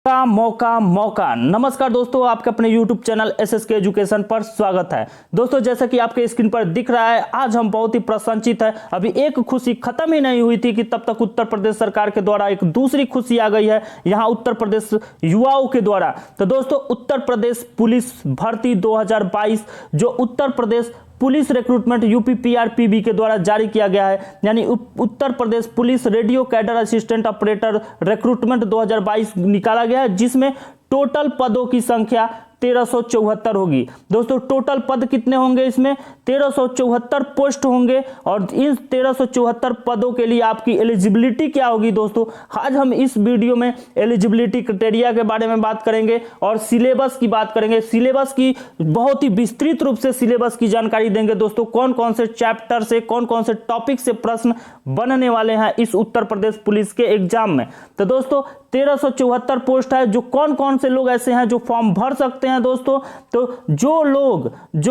का मौका मौका। नमस्कार दोस्तों, आपके अपने YouTube चैनल SSK एजुकेशन पर स्वागत है। दोस्तों, जैसा कि आपके स्क्रीन पर दिख रहा है, आज हम बहुत ही प्रसन्नचित है। अभी एक खुशी खत्म ही नहीं हुई थी कि तब तक उत्तर प्रदेश सरकार के द्वारा एक दूसरी खुशी आ गई है यहाँ उत्तर प्रदेश युवाओं के द्वारा। तो दोस्तों, उत्तर प्रदेश पुलिस भर्ती 2022 जो Uttar Pradesh police recruitment UPPRPB के द्वारा जारी किया गया है, यानी Uttar Pradesh police radio cadre assistant operator recruitment 2022 निकाला गया है, जिसमें टोटल पदों की संख्या 1374 होगी। दोस्तों, टोटल पद कितने होंगे? इसमें 1374 पोस्ट होंगे और इन 1374 पदों के लिए आपकी एलिजिबिलिटी क्या होगी? दोस्तों, आज हम इस वीडियो में एलिजिबिलिटी क्राइटेरिया के बारे में बात करेंगे और सिलेबस की बात करेंगे। सिलेबस की बहुत ही विस्तृत रूप से सिलेबस की जानकारी देंगे। दोस्तों, कौन कौन से चैप्टर से, कौन कौन से टॉपिक से प्रश्न बनने वाले हैं इस उत्तर प्रदेश पुलिस के एग्जाम में। तो दोस्तों, 1374 पोस्ट है। जो कौन कौन से लोग ऐसे हैं जो फॉर्म भर सकते हैं? दोस्तों, तो जो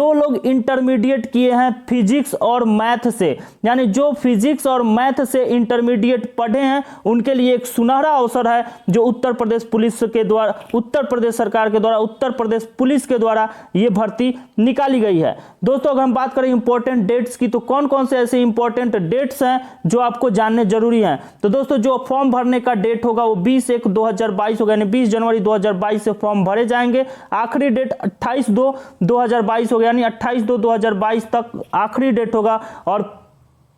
लोग इंटरमीडिएट किए हैं फिजिक्स और मैथ से, यानी जो फिजिक्स और मैथ से इंटरमीडिएट पढ़े हैं, उनके लिए एक सुनहरा अवसर है जो उत्तर प्रदेश पुलिस के द्वारा, उत्तर प्रदेश सरकार के द्वारा, उत्तर प्रदेश पुलिस के द्वारा ये भर्ती निकाली गई है। दोस्तों, अगर हम बात करें इंपॉर्टेंट डेट्स की, तो कौन कौन से ऐसे इंपॉर्टेंट डेट्स हैं जो आपको जानने जरूरी हैं? तो दोस्तों, जो फॉर्म भरने का डेट होगा वो 20/1/2022 होगा, यानी 20 जनवरी 2022 से फॉर्म भरे जाएंगे। आखिरी डेट 28/2/2022 होगा, यानी 28/2/2022 तक आखिरी डेट होगा और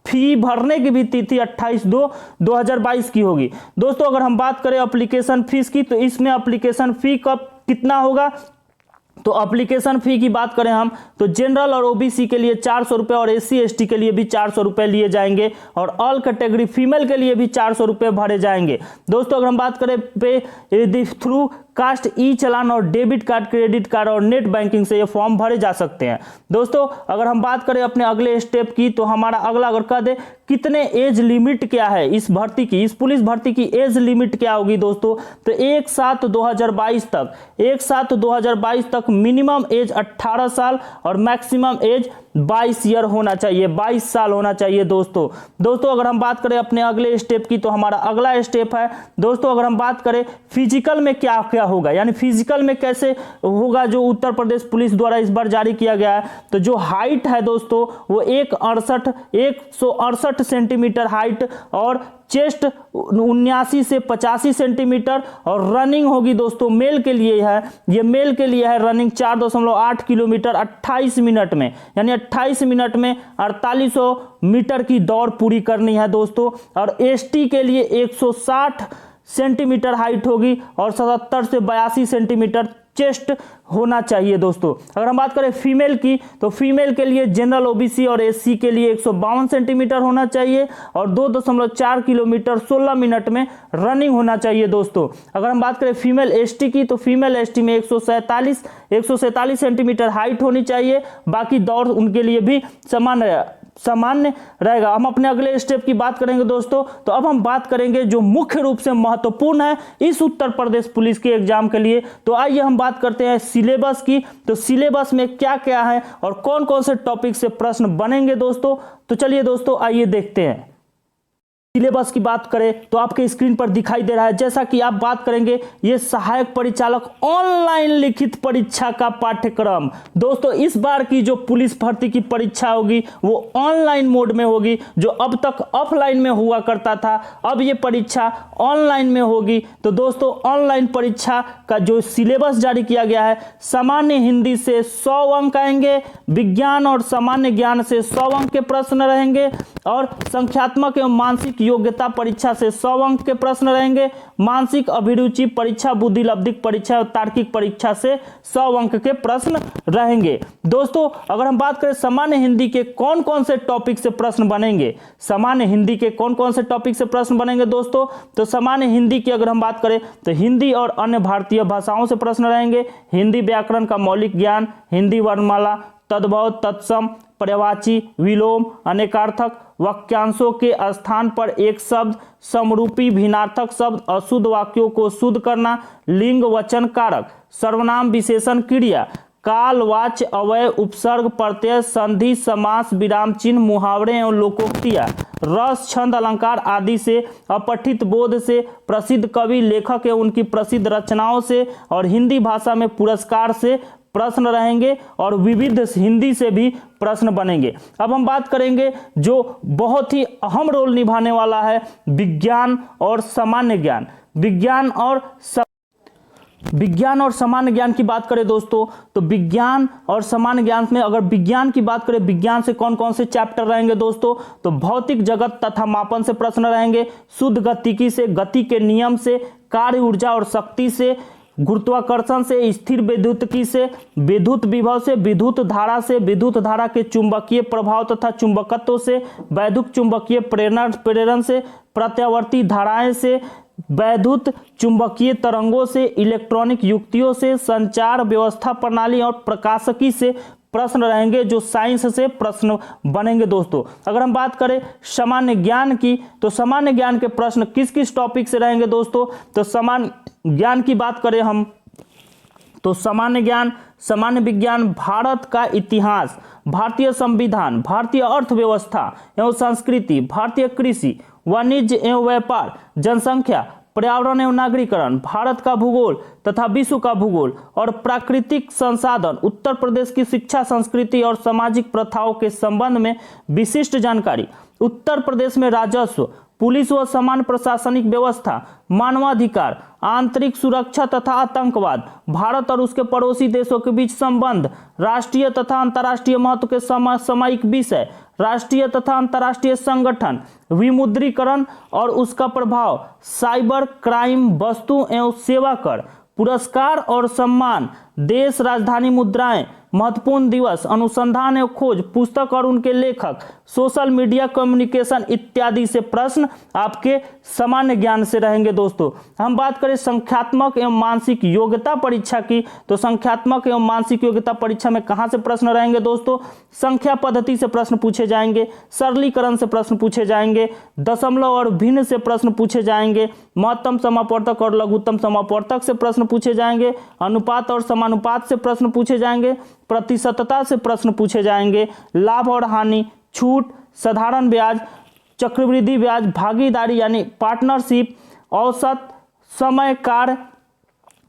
फी भरने की भी तिथि 28/2/2022 की होगी। दोस्तों, अगर हम बात करें एप्लीकेशन फीस की, तो इसमें एप्लीकेशन फी कब कितना होगा? तो एप्लीकेशन फी की बात करें हम, तो जनरल और ओबीसी के लिए 400 रुपये और SC ST के लिए भी 400 रुपये लिए जाएंगे और ऑल कैटेगरी फीमेल के लिए भी 400 रुपये भरे जाएंगे। दोस्तों, अगर हम बात करें पे थ्रू कास्ट ई चालान और डेबिट कार्ड, क्रेडिट कार्ड और नेट बैंकिंग से ये फॉर्म भरे जा सकते हैं। दोस्तों, अगर हम बात करें अपने अगले स्टेप की, तो हमारा अगला अगर कह दे कितने एज लिमिट क्या है इस भर्ती की, इस पुलिस भर्ती की एज लिमिट क्या होगी? दोस्तों, तो 1/7/2022 तक मिनिमम एज 18 साल और मैक्सिमम एज 22 ईयर होना चाहिए, 22 साल होना चाहिए। दोस्तों, अगर हम बात करें अपने अगले स्टेप की, तो हमारा अगला स्टेप है, दोस्तों, अगर हम बात करें फिजिकल में क्या क्या होगा, यानी फिजिकल में कैसे होगा जो उत्तर प्रदेश पुलिस द्वारा इस बार जारी किया गया है। तो जो हाइट है दोस्तों, वो 168 सेंटीमीटर हाइट और चेस्ट 79 से 85 सेंटीमीटर और रनिंग होगी। दोस्तों, मेल के लिए है, ये मेल के लिए है रनिंग 4.8 किलोमीटर 28 मिनट में, यानी 28 मिनट में 4800 मीटर की दौड़ पूरी करनी है। दोस्तों, और ST के लिए 160 सेंटीमीटर हाइट होगी और 77 से 82 सेंटीमीटर चेस्ट होना चाहिए। दोस्तों, अगर हम बात करें फीमेल की, तो फीमेल के लिए जनरल ओबीसी और SC के लिए 152 सेंटीमीटर होना चाहिए और 2.4 किलोमीटर 16 मिनट में रनिंग होना चाहिए। दोस्तों, अगर हम बात करें फीमेल ST की, तो फीमेल ST में 147 सेंटीमीटर हाइट होनी चाहिए। बाकी दौड़ उनके लिए भी सामान्य रहेगा। हम अपने अगले स्टेप की बात करेंगे। दोस्तों, तो अब हम बात करेंगे जो मुख्य रूप से महत्वपूर्ण है इस उत्तर प्रदेश पुलिस के एग्जाम के लिए। तो आइए हम बात करते हैं सिलेबस की। तो सिलेबस में क्या क्या है और कौन कौन से टॉपिक से प्रश्न बनेंगे? दोस्तों, तो चलिए दोस्तों, आइए देखते हैं। सिलेबस की बात करें तो आपके स्क्रीन पर दिखाई दे रहा है, जैसा कि आप बात करेंगे ये सहायक परिचालक ऑनलाइन लिखित परीक्षा का पाठ्यक्रम। दोस्तों, इस बार की जो पुलिस भर्ती की परीक्षा होगी वो ऑनलाइन मोड में होगी। जो अब तक ऑफलाइन में हुआ करता था, अब ये परीक्षा ऑनलाइन में होगी। तो दोस्तों, ऑनलाइन परीक्षा का जो सिलेबस जारी किया गया है, सामान्य हिंदी से 100 अंक आएंगे, विज्ञान और सामान्य ज्ञान से 100 अंक के प्रश्न रहेंगे और संख्यात्मक एवं मानसिक योग्यता परीक्षा से 100 अंक के प्रश्न रहेंगे। मानसिक अभिरुचि परीक्षा, बुद्धि लब्धिक परीक्षा और तार्किक परीक्षा से 100 अंक के प्रश्न रहेंगे। दोस्तों, अगर हम बात करें सामान्य हिंदी के कौन कौन से टॉपिक से प्रश्न बनेंगे, सामान्य हिंदी के कौन कौन से टॉपिक से प्रश्न बनेंगे? दोस्तों, तो सामान्य हिंदी की अगर हम बात करें तो हिंदी और अन्य भारतीय भाषाओं से प्रश्न रहेंगे, हिंदी व्याकरण का मौलिक ज्ञान, हिंदी वर्णमाला, तद्भव, तत्सम, पर्यायवाची, विलोम, अनेकार्थक, वाक्यांशों के स्थान पर एक शब्द, समरूपी भिन्नार्थक शब्द, अशुद्ध वाक्यों को शुद्ध करना, लिंग वचन कारक, सर्वनाम विशेषण क्रिया, काल, वाच्य, अव्यय, उपसर्ग, प्रत्यय, संधि, समास, विराम चिन्ह, मुहावरे एवं लोकोक्तियां, रस, छंद, अलंकार आदि से, अपठित बोध से, प्रसिद्ध कवि, लेखक एवं उनकी प्रसिद्ध रचनाओं से और हिंदी भाषा में पुरस्कार से प्रश्न रहेंगे और विविध हिंदी से भी प्रश्न बनेंगे। अब हम बात करेंगे जो बहुत ही अहम रोल निभाने वाला है विज्ञान और सामान्य ज्ञान। विज्ञान और सामान्य ज्ञान की बात करें दोस्तों, तो विज्ञान और सामान्य ज्ञान में अगर विज्ञान की बात करें, विज्ञान से कौन कौन से चैप्टर रहेंगे दोस्तों, तो भौतिक जगत तथा मापन से प्रश्न रहेंगे, शुद्ध गतिकी से, गति के नियम से, कार्य, ऊर्जा और शक्ति से, गुरुत्वाकर्षण से, स्थिर विद्युतिकी से, विद्युत विभव से, विद्युत धारा से, विद्युत धारा के चुंबकीय प्रभाव तथा चुंबकत्व से, वैद्युत चुंबकीय प्रेरण से, प्रत्यावर्ती धाराएं से, वैद्युत चुंबकीय तरंगों से, इलेक्ट्रॉनिक युक्तियों से, संचार व्यवस्था प्रणाली और प्रकाशिकी से प्रश्न रहेंगे जो साइंस से प्रश्न बनेंगे दोस्तों। अगर हम बात करें सामान्य ज्ञान की, तो सामान्य ज्ञान के प्रश्न किस किस टॉपिक से रहेंगे दोस्तों, तो सामान्य ज्ञान की बात करें हम तो सामान्य ज्ञान, सामान्य विज्ञान, भारत का इतिहास, भारतीय संविधान, भारतीय अर्थव्यवस्था एवं संस्कृति, भारतीय कृषि, वाणिज्य एवं व्यापार, जनसंख्या, पर्यावरण एवं नागरीकरण, भारत का भूगोल तथा विश्व का भूगोल और प्राकृतिक संसाधन, उत्तर प्रदेश की शिक्षा, संस्कृति और सामाजिक प्रथाओं के संबंध में विशिष्ट जानकारी, उत्तर प्रदेश में राजस्व, पुलिस व समान प्रशासनिक व्यवस्था, मानवाधिकार, आंतरिक सुरक्षा तथा आतंकवाद, भारत और उसके पड़ोसी देशों के बीच संबंध, राष्ट्रीय तथा अंतर्राष्ट्रीय महत्व के सामयिक विषय, राष्ट्रीय तथा अंतर्राष्ट्रीय संगठन, विमुद्रीकरण और उसका प्रभाव, साइबर क्राइम, वस्तु एवं सेवा कर, पुरस्कार और सम्मान, देश, राजधानी मुद्राएं, महत्वपूर्ण दिवस, अनुसंधान एवं खोज, पुस्तक और उनके लेखक, सोशल मीडिया, कम्युनिकेशन इत्यादि से प्रश्न आपके सामान्य ज्ञान से रहेंगे दोस्तों। हम बात करें संख्यात्मक एवं मानसिक योग्यता परीक्षा की, तो संख्यात्मक एवं मानसिक योग्यता परीक्षा में कहां से प्रश्न रहेंगे दोस्तों, संख्या पद्धति से प्रश्न पूछे जाएंगे, सरलीकरण से प्रश्न पूछे जाएंगे, दशमलव और भिन्न से प्रश्न पूछे जाएंगे, महत्तम समापवर्तक और लघुत्तम समापवर्तक से प्रश्न पूछे जाएंगे, अनुपात और समानुपात से प्रश्न पूछे जाएंगे, प्रतिशतता से प्रश्न पूछे जाएंगे, लाभ और हानि, छूट, साधारण ब्याज, चक्रवृद्धि ब्याज, भागीदारी यानी पार्टनरशिप, औसत,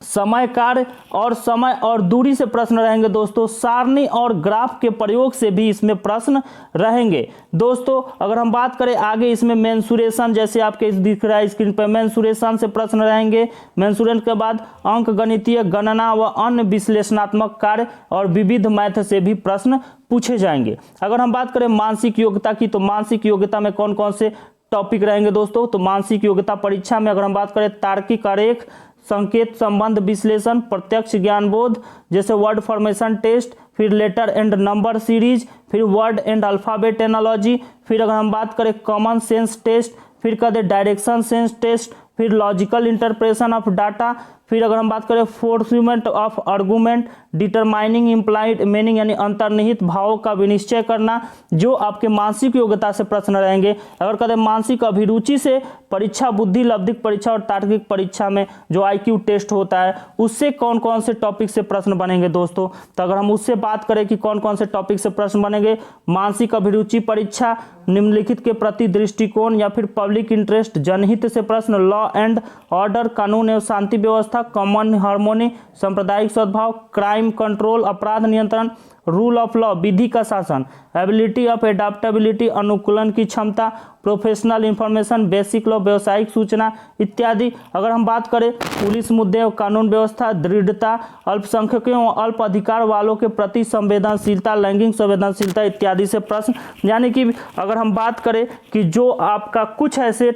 समय कार्य और समय और दूरी से प्रश्न रहेंगे दोस्तों। सारणी और ग्राफ के प्रयोग से भी इसमें प्रश्न रहेंगे दोस्तों। अगर हम बात करें आगे, इसमें मेंसुरेशन, जैसे आपके दिख रहा है स्क्रीन पर, मेंसुरेशन से प्रश्न रहेंगे। मेंसुरेशन के बाद अंक गणितीय गणना व अन्य विश्लेषणात्मक कार्य और विविध मैथ से भी प्रश्न पूछे जाएंगे। अगर हम बात करें मानसिक योग्यता की, तो मानसिक योग्यता में कौन कौन से टॉपिक रहेंगे दोस्तों, तो मानसिक योग्यता परीक्षा में अगर हम बात करें तार्किक आरेख, संकेत संबंध विश्लेषण, प्रत्यक्ष ज्ञान बोध, जैसे वर्ड फॉर्मेशन टेस्ट, फिर लेटर एंड नंबर सीरीज, फिर वर्ड एंड अल्फाबेट एनालॉजी, फिर अगर हम बात करें कॉमन सेंस टेस्ट, फिर कहते डायरेक्शन सेंस टेस्ट, फिर लॉजिकल इंटरप्रेशन ऑफ डाटा, फिर अगर हम बात करें enforcement of argument, determining implied meaning यानी अंतर्निहित भावों का विनिश्चय करना, जो आपके मानसिक योग्यता से प्रश्न रहेंगे। अगर कहते हैं मानसिक अभिरुचि से परीक्षा, बुद्धि लब्धिक परीक्षा और तार्किक परीक्षा में जो IQ टेस्ट होता है, उससे कौन कौन से टॉपिक से प्रश्न बनेंगे दोस्तों, तो अगर हम उससे बात करें कि कौन कौन से टॉपिक से प्रश्न बनेंगे, मानसिक अभिरुचि परीक्षा, निम्नलिखित के प्रति दृष्टिकोण या फिर पब्लिक इंटरेस्ट, जनहित से प्रश्न, लॉ एंड ऑर्डर, कानून एवं शांति व्यवस्था, कॉमन हार्मोनी, सांप्रदायिक सद्भाव, क्राइम कंट्रोल, अपराध नियंत्रण, रूल ऑफ लॉ, विधि का शासन, एबिलिटी ऑफ एडाप्टेबिलिटी, अनुकूलन की क्षमता, प्रोफेशनल इंफॉर्मेशन, बेसिक लॉ, व्यवसायिक सूचना इत्यादि। अगर हम बात करें पुलिस मुद्दे और कानून व्यवस्था, दृढ़ता, अल्पसंख्यकों और अल्प अधिकार वालों के प्रति संवेदनशीलता, लैंगिक संवेदनशीलता इत्यादि से प्रश्न, यानी कि अगर हम बात करें कि जो आपका कुछ ऐसे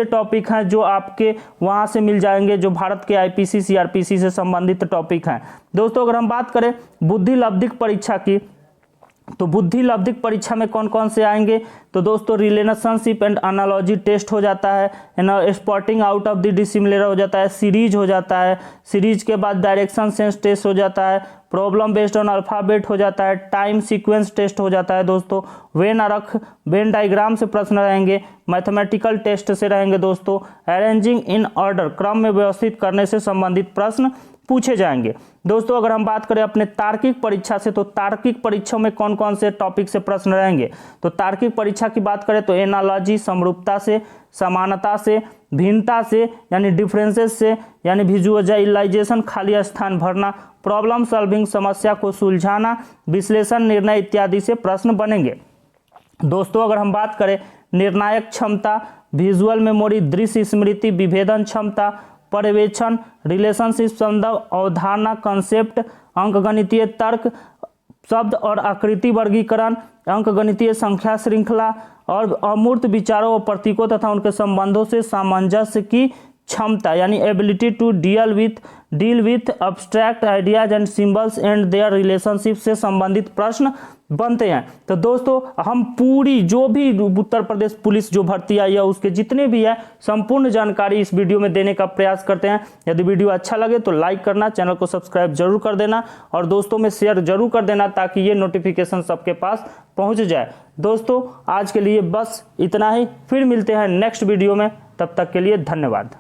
टॉपिक हैं जो आपके वहां से मिल जाएंगे, जो भारत के IPC CRPC से संबंधित टॉपिक हैं दोस्तों। अगर हम बात करें बुद्धि लब्धिक परीक्षा की, तो बुद्धि लब्धिक परीक्षा में कौन कौन से आएंगे, तो दोस्तों रिलेशनशिप एंड एनालॉजी टेस्ट हो जाता है, spotting out of the dissimilar हो जाता है, सीरीज हो जाता है, सीरीज के बाद डायरेक्शन सेंस टेस्ट हो जाता है, प्रॉब्लम बेस्ड ऑन अल्फाबेट हो जाता है, टाइम सीक्वेंस टेस्ट हो जाता है दोस्तों, वेन डायग्राम से प्रश्न रहेंगे, मैथमेटिकल टेस्ट से रहेंगे दोस्तों, अरेंजिंग इन ऑर्डर क्रम में व्यवस्थित करने से संबंधित प्रश्न पूछे जाएंगे। दोस्तों अगर हम बात करें अपने तार्किक परीक्षा से, तो तार्किक परीक्षा में कौन कौन से टॉपिक से प्रश्न रहेंगे, तो तार्किक परीक्षा की बात करें तो एनालॉजी समरूपता से, समानता से, भिन्नता से यानी डिफरेंसेस से, यानी विजुअलाइजेशन खाली स्थान भरना, प्रॉब्लम सॉल्विंग समस्या को सुलझाना, विश्लेषण निर्णय इत्यादि से प्रश्न बनेंगे। दोस्तों अगर हम बात करें निर्णायक क्षमता, विजुअल मेमोरी, दृश्य स्मृति, विभेदन क्षमता, पर्यवेक्षण, रिलेशनशिप, संदर्भ, अवधारणा, कंसेप्ट, अंकगणितीय तर्क, शब्द और आकृति वर्गीकरण, अंकगणितीय संख्या श्रृंखला और अमूर्त विचारों और प्रतीकों तथा उनके संबंधों से सामंजस्य की क्षमता यानी ability to deal with abstract ideas and symbols and their relationship से संबंधित प्रश्न बनते हैं। तो दोस्तों हम पूरी जो भी उत्तर प्रदेश पुलिस जो भर्ती आई है उसके जितने भी है संपूर्ण जानकारी इस वीडियो में देने का प्रयास करते हैं। यदि वीडियो अच्छा लगे तो लाइक करना, चैनल को सब्सक्राइब जरूर कर देना और दोस्तों में शेयर जरूर कर देना ताकि ये नोटिफिकेशन सबके पास पहुंच जाए। दोस्तों आज के लिए बस इतना ही, फिर मिलते हैं नेक्स्ट वीडियो में, तब तक के लिए धन्यवाद।